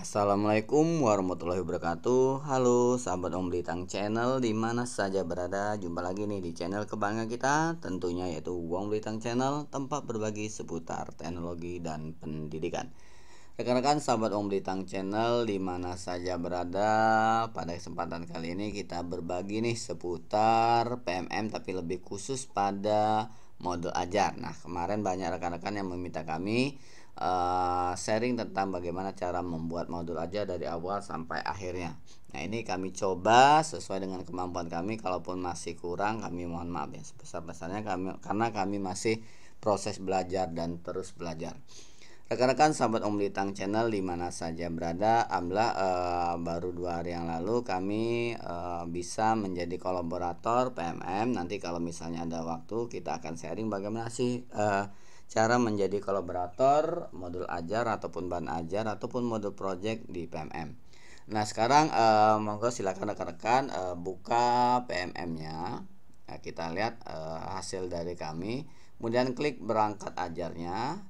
Assalamualaikum warahmatullahi wabarakatuh. Halo sahabat Om Blitang Channel, di mana saja berada, jumpa lagi nih di channel kebanggaan kita, tentunya yaitu Om Blitang Channel, tempat berbagi seputar teknologi dan pendidikan. Rekan-rekan sahabat Om Blitang Channel, di mana saja berada, pada kesempatan kali ini kita berbagi nih seputar PMM, tapi lebih khusus pada modul ajar. Nah, kemarin banyak rekan-rekan yang meminta kami sharing tentang bagaimana cara membuat modul ajar dari awal sampai akhirnya. Nah, ini kami coba sesuai dengan kemampuan kami. Kalaupun masih kurang, kami mohon maaf ya sebesar-besarnya, karena kami masih proses belajar dan terus belajar. Rekan-rekan sahabat Om Litang Channel, di mana saja berada, alhamdulillah baru 2 hari yang lalu kami bisa menjadi kolaborator PMM. Nanti kalau misalnya ada waktu, kita akan sharing bagaimana sih cara menjadi kolaborator modul ajar ataupun bahan ajar ataupun modul project di PMM. Nah, sekarang monggo silakan rekan-rekan buka PMM-nya. Nah, kita lihat hasil dari kami. Kemudian klik berangkat ajarnya.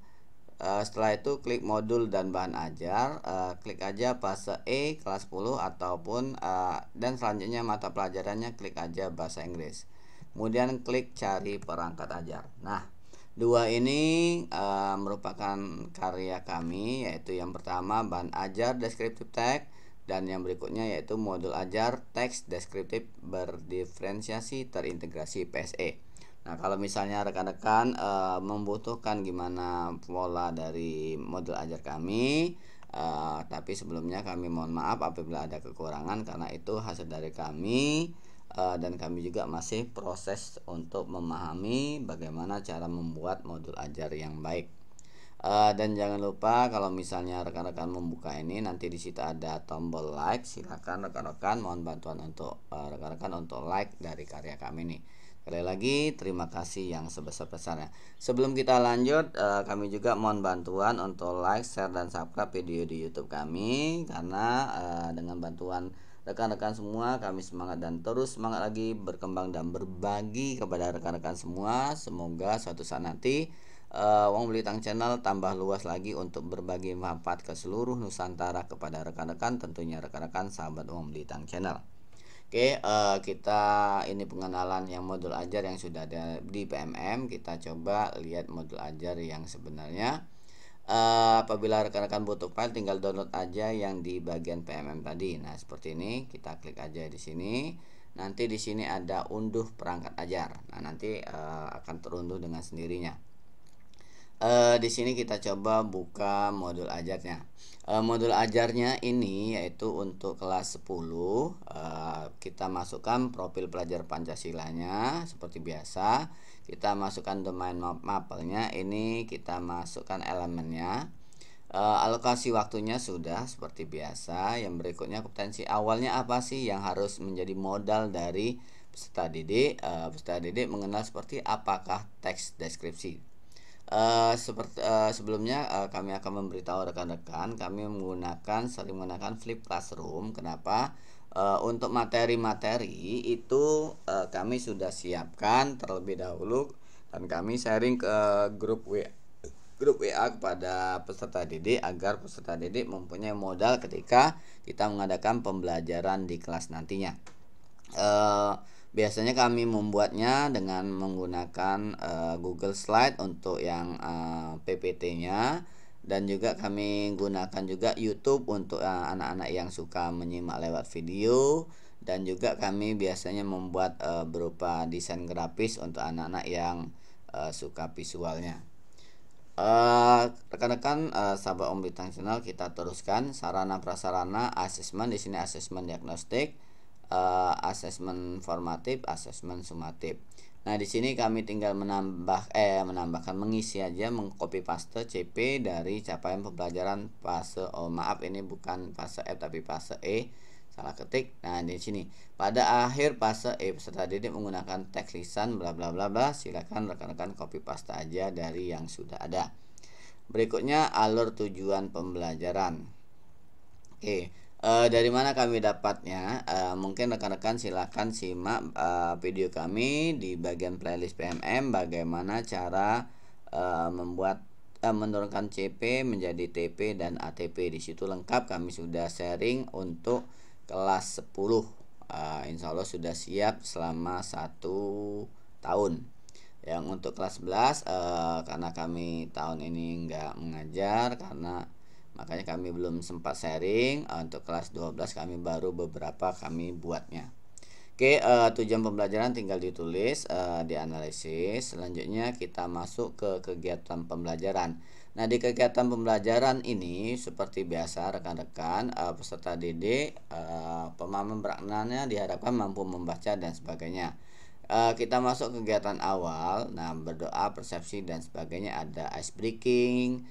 Setelah itu klik modul dan bahan ajar, klik aja fase E kelas 10 ataupun dan selanjutnya mata pelajarannya klik aja bahasa Inggris. Kemudian klik cari perangkat ajar. Nah, dua ini merupakan karya kami, yaitu yang pertama bahan ajar deskriptif teks, dan yang berikutnya yaitu modul ajar teks deskriptif berdiferensiasi terintegrasi PSE. Nah, kalau misalnya rekan-rekan membutuhkan gimana pola dari modul ajar kami, tapi sebelumnya kami mohon maaf apabila ada kekurangan, karena itu hasil dari kami dan kami juga masih proses untuk memahami bagaimana cara membuat modul ajar yang baik. Dan jangan lupa kalau misalnya rekan-rekan membuka ini, nanti di situ ada tombol like. Silakan rekan-rekan, mohon bantuan untuk rekan-rekan untuk like dari karya kami nih. Sekali lagi terima kasih yang sebesar-besarnya. Sebelum kita lanjut, kami juga mohon bantuan untuk like, share, dan subscribe video di YouTube kami, karena dengan bantuan rekan-rekan semua kami semangat dan terus semangat lagi berkembang dan berbagi kepada rekan-rekan semua. Semoga suatu saat nanti Wong Blitang Channel tambah luas lagi untuk berbagi manfaat ke seluruh Nusantara kepada rekan-rekan, tentunya rekan-rekan sahabat Wong Blitang Channel. Oke, kita ini pengenalan yang modul ajar yang sudah ada di PMM. Kita coba lihat modul ajar yang sebenarnya. Apabila rekan-rekan butuh file, tinggal download aja yang di bagian PMM tadi. Nah, seperti ini, kita klik aja di sini. Nanti di sini ada unduh perangkat ajar. Nah, nanti akan terunduh dengan sendirinya. Di sini kita coba buka modul ajarnya. Modul ajarnya ini yaitu untuk kelas 10. Kita masukkan profil pelajar Pancasilanya seperti biasa. Kita masukkan domain mapelnya. Ini kita masukkan elemennya. Alokasi waktunya sudah seperti biasa. Yang berikutnya, kompetensi awalnya apa sih yang harus menjadi modal dari peserta didik? Peserta didik mengenal seperti apakah teks deskripsi. Sebelumnya kami akan memberitahu rekan-rekan, kami sering menggunakan Flip Classroom. Kenapa? Untuk materi-materi itu kami sudah siapkan terlebih dahulu, dan kami sharing ke grup WA kepada peserta didik, agar peserta didik mempunyai modal ketika kita mengadakan pembelajaran di kelas nantinya. Biasanya kami membuatnya dengan menggunakan Google Slide untuk yang PPT-nya, dan juga kami gunakan juga YouTube untuk anak-anak yang suka menyimak lewat video, dan juga kami biasanya membuat berupa desain grafis untuk anak-anak yang suka visualnya. Rekan-rekan sahabat Om Blitang Channel, kita teruskan sarana prasarana asesmen. Di sini asesmen diagnostik, asesmen formatif, asesmen sumatif. Nah, di sini kami tinggal menambahkan, mengisi aja, mengcopy paste CP dari capaian pembelajaran fase maaf, ini bukan fase F tapi fase E, salah ketik. Nah, di sini pada akhir fase E peserta didik menggunakan teks lisan bla bla bla bla. Silakan rekan-rekan copy paste aja dari yang sudah ada. Berikutnya alur tujuan pembelajaran. Oke. Dari mana kami dapatnya? Mungkin rekan-rekan silakan simak video kami di bagian playlist PMM, bagaimana cara membuat menurunkan CP menjadi TP dan ATP. Di situ lengkap, kami sudah sharing untuk kelas 10. Insya Allah sudah siap selama 1 tahun. Yang untuk kelas 11 karena kami tahun ini nggak mengajar, makanya kami belum sempat sharing. Untuk kelas 12 kami baru beberapa kami buatnya. Oke, tujuan pembelajaran tinggal ditulis, dianalisis. Selanjutnya kita masuk ke kegiatan pembelajaran. Nah, di kegiatan pembelajaran ini seperti biasa rekan-rekan peserta didik, pemahaman beraknanya diharapkan mampu membaca dan sebagainya. Kita masuk kegiatan awal. Nah, berdoa, persepsi dan sebagainya, ada ice breaking.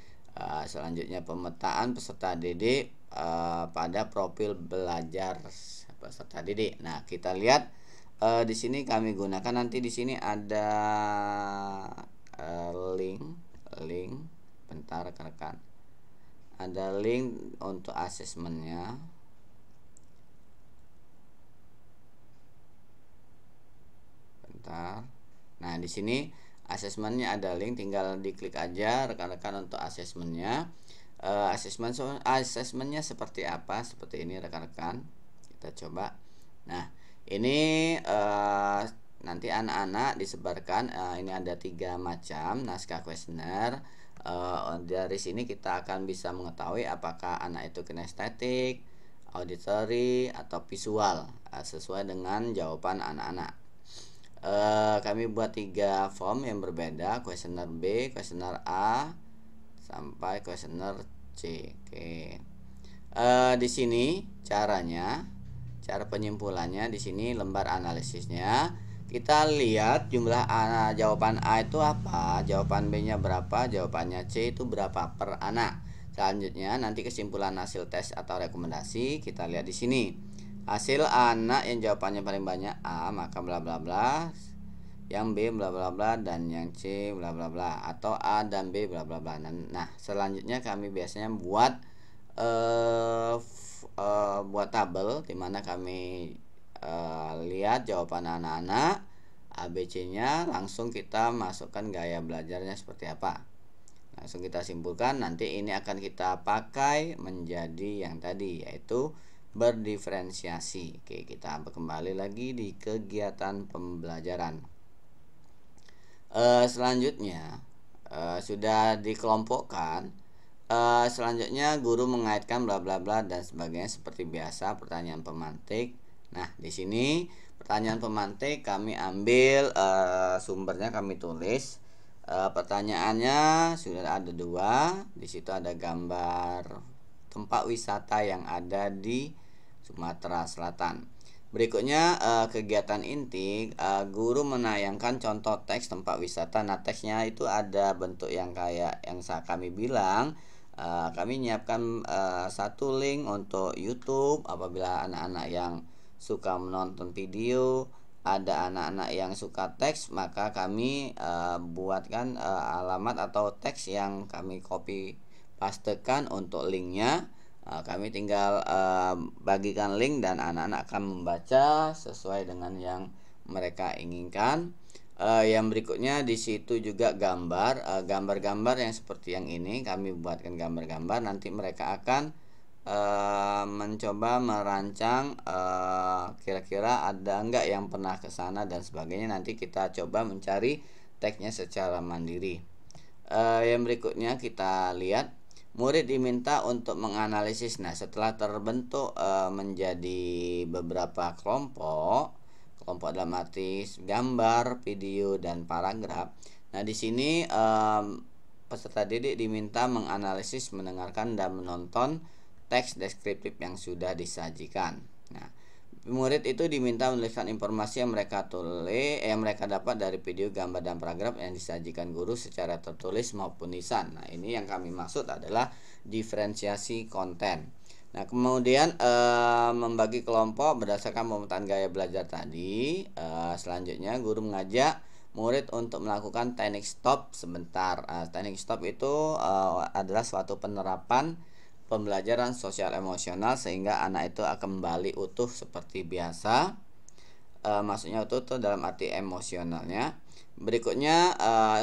Selanjutnya pemetaan peserta didik pada profil belajar peserta didik. Nah, kita lihat di sini kami gunakan, nanti di sini ada link bentar rekan-rekan, ada link untuk asesmennya. Bentar. Nah, di sini asesmennya ada link, tinggal diklik aja rekan-rekan untuk asesmennya. Asesmennya seperti apa? Seperti ini rekan-rekan. Kita coba. Nah, ini nanti anak-anak disebarkan. Ini ada 3 macam naskah kuesioner. Dari sini kita akan bisa mengetahui apakah anak itu kinestetik, auditory, atau visual, sesuai dengan jawaban anak-anak. Kami buat 3 form yang berbeda, kuesioner B, kuesioner A, sampai kuesioner C. Oke. Di sini cara penyimpulannya, di sini lembar analisisnya. Kita lihat jumlah jawaban A itu apa, jawaban B-nya berapa, jawabannya C itu berapa per anak. Selanjutnya nanti kesimpulan hasil tes atau rekomendasi kita lihat di sini. Hasil anak yang jawabannya paling banyak A, maka bla bla bla, yang B bla bla bla, dan yang C bla bla bla, atau A dan B bla bla bla. Nah, selanjutnya kami biasanya buat tabel dimana kami lihat jawaban anak-anak ABC-nya, langsung kita masukkan gaya belajarnya seperti apa. Langsung kita simpulkan, nanti ini akan kita pakai menjadi yang tadi, yaitu berdiferensiasi. Oke, kita kembali lagi di kegiatan pembelajaran. Selanjutnya sudah dikelompokkan. Selanjutnya guru mengaitkan bla bla bla dan sebagainya seperti biasa, pertanyaan pemantik. Nah, di sini pertanyaan pemantik kami ambil sumbernya, kami tulis. Pertanyaannya sudah ada 2. Di situ ada gambar tempat wisata yang ada di Sumatera Selatan. Berikutnya kegiatan inti, guru menayangkan contoh teks tempat wisata. Nah, teksnya itu ada bentuk yang kayak yang kami bilang. Kami menyiapkan 1 link untuk YouTube apabila anak-anak yang suka menonton video. Ada anak-anak yang suka teks, maka kami buatkan alamat atau teks yang kami copy pastekan untuk linknya. Kami tinggal bagikan link dan anak-anak akan membaca sesuai dengan yang mereka inginkan. Yang berikutnya di situ juga gambar-gambar yang seperti yang ini, kami buatkan gambar-gambar. Nanti mereka akan mencoba merancang kira-kira ada enggak yang pernah ke sana dan sebagainya. Nanti kita coba mencari teksnya secara mandiri. Yang berikutnya kita lihat, murid diminta untuk menganalisis. Nah, setelah terbentuk menjadi beberapa kelompok dalam arti gambar, video, dan paragraf. Nah, di sini peserta didik diminta menganalisis, mendengarkan, dan menonton teks deskriptif yang sudah disajikan. Nah, murid itu diminta menuliskan informasi yang mereka dapat dari video, gambar, dan paragraf yang disajikan guru secara tertulis maupun lisan. Nah, ini yang kami maksud adalah diferensiasi konten. Nah, kemudian membagi kelompok berdasarkan pemetaan gaya belajar tadi. Selanjutnya guru mengajak murid untuk melakukan teknik stop sebentar. Teknik stop itu adalah suatu penerapan pembelajaran sosial emosional sehingga anak itu akan kembali utuh seperti biasa. Maksudnya utuh dalam arti emosionalnya. Berikutnya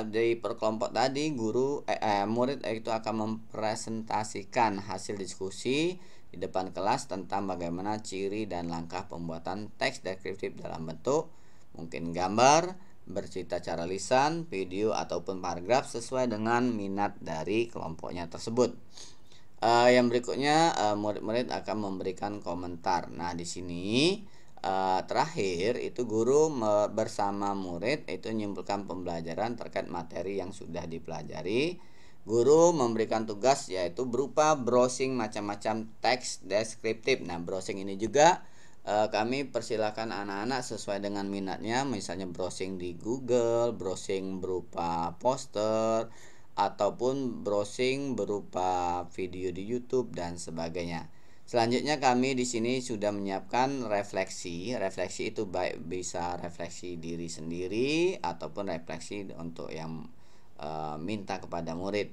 di per kelompok tadi murid itu akan mempresentasikan hasil diskusi di depan kelas tentang bagaimana ciri dan langkah pembuatan teks deskriptif dalam bentuk mungkin gambar, bercerita secara lisan, video ataupun paragraf sesuai dengan minat dari kelompoknya tersebut. Yang berikutnya murid-murid akan memberikan komentar. Nah, di sini terakhir itu guru bersama murid itu menyimpulkan pembelajaran terkait materi yang sudah dipelajari. Guru memberikan tugas yaitu berupa browsing macam-macam teks deskriptif. Nah, browsing ini juga kami persilakan anak-anak sesuai dengan minatnya, misalnya browsing di Google, browsing berupa poster, ataupun browsing berupa video di YouTube dan sebagainya. Selanjutnya kami di sini sudah menyiapkan refleksi. Refleksi itu baik bisa refleksi diri sendiri ataupun refleksi untuk yang minta kepada murid.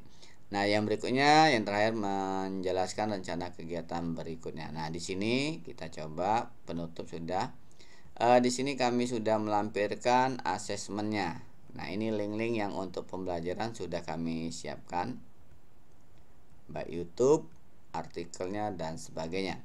Nah, yang berikutnya yang terakhir menjelaskan rencana kegiatan berikutnya. Nah, di sini kita coba penutup sudah. Di sini kami sudah melampirkan asesmennya. Nah, ini link-link yang untuk pembelajaran sudah kami siapkan, baik YouTube, artikelnya dan sebagainya.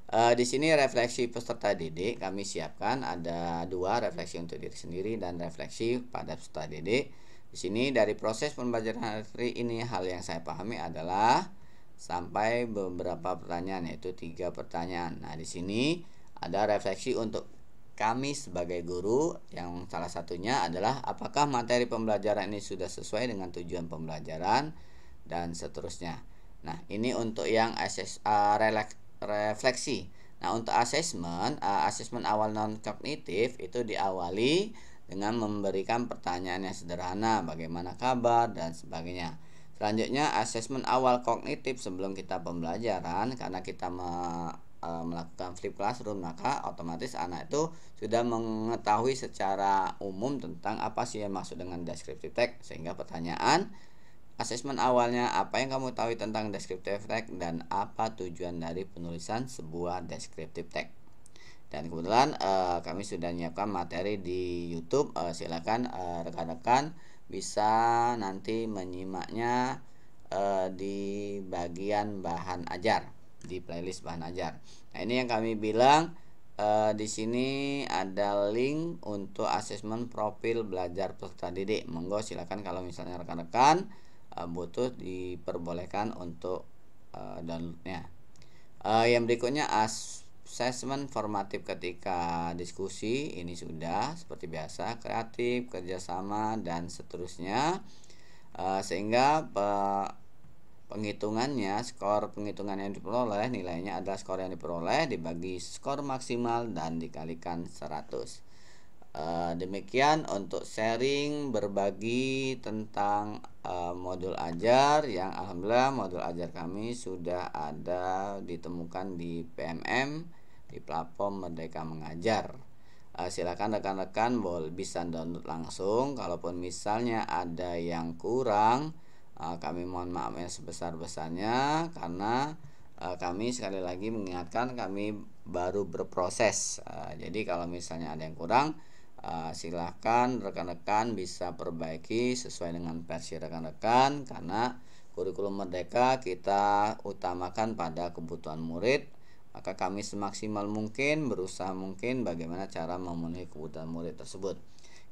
Di sini refleksi peserta didik kami siapkan ada 2, refleksi untuk diri sendiri dan refleksi pada peserta didik. Di sini dari proses pembelajaran hari ini hal yang saya pahami adalah sampai beberapa pertanyaan, yaitu 3 pertanyaan. Nah, di sini ada refleksi untuk kami sebagai guru, yang salah satunya adalah apakah materi pembelajaran ini sudah sesuai dengan tujuan pembelajaran dan seterusnya. Nah, ini untuk yang refleksi. Nah, untuk asesmen awal non kognitif itu diawali dengan memberikan pertanyaan yang sederhana, bagaimana kabar dan sebagainya. Selanjutnya asesmen awal kognitif sebelum kita pembelajaran, karena kita melakukan flip classroom, maka otomatis anak itu sudah mengetahui secara umum tentang apa sih yang maksud dengan descriptive text, sehingga pertanyaan asesmen awalnya, apa yang kamu tahu tentang descriptive text dan apa tujuan dari penulisan sebuah descriptive text. Dan kebetulan kami sudah menyiapkan materi di YouTube. Silakan rekan-rekan bisa nanti menyimaknya di bagian bahan ajar, di playlist bahan ajar. Nah, ini yang kami bilang di sini ada link untuk asesmen profil belajar peserta didik. Monggo silakan kalau misalnya rekan-rekan butuh diperbolehkan untuk downloadnya. Yang berikutnya asesmen formatif ketika diskusi, ini sudah seperti biasa kreatif, kerjasama dan seterusnya, sehingga penghitungannya, skor penghitungan yang diperoleh, nilainya adalah skor yang diperoleh dibagi skor maksimal dan dikalikan 100. Demikian untuk sharing berbagi tentang modul ajar, yang alhamdulillah modul ajar kami sudah ada ditemukan di PMM, di platform Merdeka Mengajar. Silakan rekan-rekan bisa download langsung. Kalaupun misalnya ada yang kurang, kami mohon maaf yang sebesar-besarnya, karena kami sekali lagi mengingatkan kami baru berproses. Jadi kalau misalnya ada yang kurang, silahkan rekan-rekan bisa perbaiki sesuai dengan versi rekan-rekan, karena kurikulum Merdeka kita utamakan pada kebutuhan murid, maka kami semaksimal mungkin berusaha mungkin bagaimana cara memenuhi kebutuhan murid tersebut.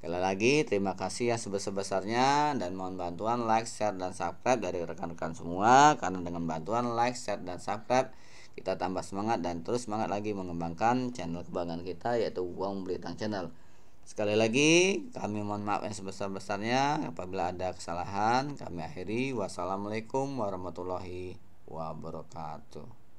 Sekali lagi terima kasih yang sebesar-besarnya, dan mohon bantuan like, share, dan subscribe dari rekan-rekan semua, karena dengan bantuan like, share, dan subscribe kita tambah semangat dan terus semangat lagi mengembangkan channel kebanggaan kita, yaitu Wong Blitang Channel. Sekali lagi kami mohon maaf yang sebesar-besarnya. Apabila ada kesalahan kami akhiri. Wassalamualaikum warahmatullahi wabarakatuh.